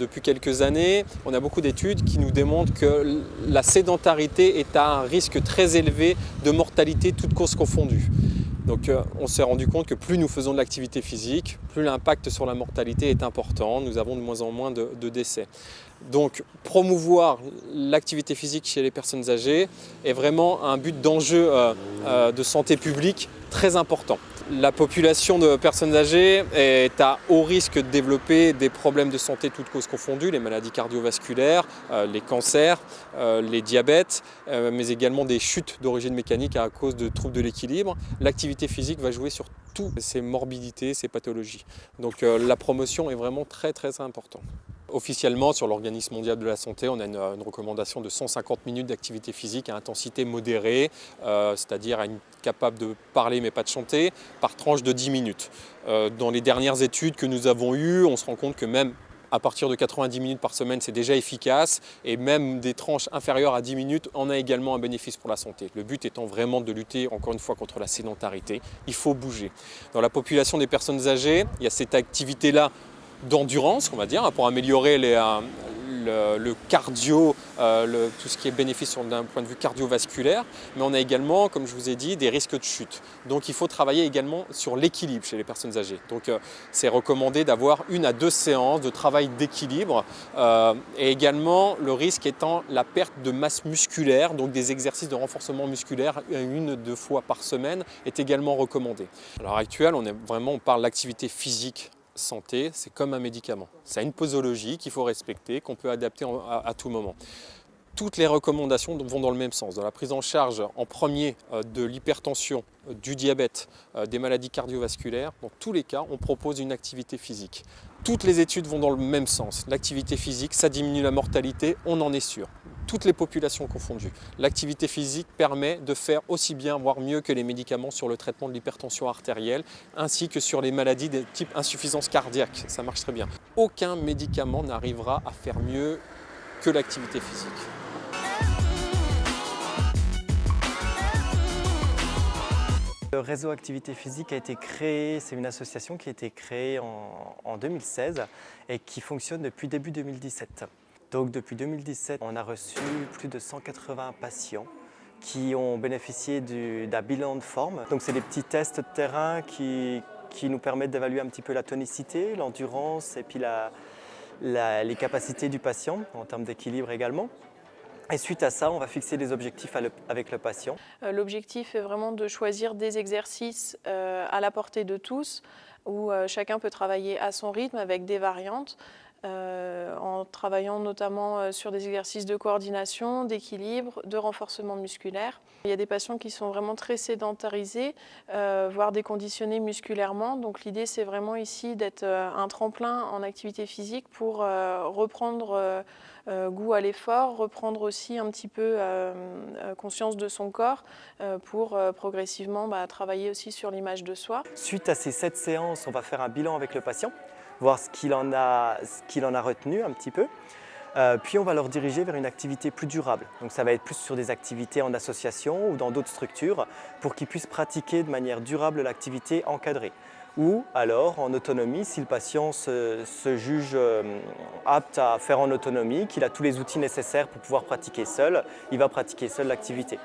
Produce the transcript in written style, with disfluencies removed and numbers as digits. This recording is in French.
Depuis quelques années, on a beaucoup d'études qui nous démontrent que la sédentarité est à un risque très élevé de mortalité, toutes causes confondues. Donc on s'est rendu compte que plus nous faisons de l'activité physique, plus l'impact sur la mortalité est important. Nous avons de moins en moins de décès. Donc promouvoir l'activité physique chez les personnes âgées est vraiment un but d'enjeu de santé publique très important. La population de personnes âgées est à haut risque de développer des problèmes de santé toutes causes confondues, les maladies cardiovasculaires, les cancers, les diabètes, mais également des chutes d'origine mécanique à cause de troubles de l'équilibre. L'activité physique va jouer sur toutes ces morbidités, ces pathologies. Donc la promotion est vraiment très importante. Officiellement, sur l'Organisme mondial de la santé, on a une recommandation de 150 minutes d'activité physique à intensité modérée, c'est-à-dire capable de parler mais pas de chanter, par tranche de 10 minutes. Dans les dernières études que nous avons eues, on se rend compte que même à partir de 90 minutes par semaine, c'est déjà efficace, et même des tranches inférieures à 10 minutes en a également un bénéfice pour la santé. Le but étant vraiment de lutter, encore une fois, contre la sédentarité. Il faut bouger. Dans la population des personnes âgées, il y a cette activité-là d'endurance, on va dire, pour améliorer le cardio, tout ce qui est bénéfice d'un point de vue cardiovasculaire, mais on a également, comme je vous ai dit, des risques de chute. Donc il faut travailler également sur l'équilibre chez les personnes âgées. Donc c'est recommandé d'avoir 1 à 2 séances de travail d'équilibre, et également le risque étant la perte de masse musculaire, donc des exercices de renforcement musculaire 1 à 2 fois par semaine est également recommandé. À l'heure actuelle, on parle d'activité physique santé, c'est comme un médicament. Ça a une posologie qu'il faut respecter, qu'on peut adapter à tout moment. Toutes les recommandations vont dans le même sens. Dans la prise en charge en premier de l'hypertension, du diabète, des maladies cardiovasculaires, dans tous les cas, on propose une activité physique. Toutes les études vont dans le même sens. L'activité physique, ça diminue la mortalité, on en est sûr. Toutes les populations confondues. L'activité physique permet de faire aussi bien, voire mieux que les médicaments sur le traitement de l'hypertension artérielle, ainsi que sur les maladies de type insuffisance cardiaque. Ça marche très bien. Aucun médicament n'arrivera à faire mieux que l'activité physique. Le réseau Activité Physique a été créé, c'est une association qui a été créée en 2016 et qui fonctionne depuis début 2017. Donc depuis 2017, on a reçu plus de 180 patients qui ont bénéficié d'un bilan de forme. Donc c'est des petits tests de terrain qui nous permettent d'évaluer un petit peu la tonicité, l'endurance et puis les capacités du patient en termes d'équilibre également. Et suite à ça, on va fixer des objectifs avec le patient. L'objectif est vraiment de choisir des exercices à la portée de tous, où chacun peut travailler à son rythme avec des variantes, en travaillant notamment sur des exercices de coordination, d'équilibre, de renforcement musculaire. Il y a des patients qui sont vraiment très sédentarisés, voire déconditionnés musculairement. Donc l'idée, c'est vraiment ici d'être un tremplin en activité physique pour reprendre goût à l'effort, reprendre aussi un petit peu conscience de son corps pour progressivement travailler aussi sur l'image de soi. Suite à ces 7 séances, on va faire un bilan avec le patient, voir ce qu'il en a retenu un petit peu. Puis on va leur diriger vers une activité plus durable. Donc ça va être plus sur des activités en association ou dans d'autres structures pour qu'ils puissent pratiquer de manière durable l'activité encadrée. Ou alors en autonomie, si le patient se juge apte à faire en autonomie, qu'il a tous les outils nécessaires pour pouvoir pratiquer seul, il va pratiquer seul l'activité.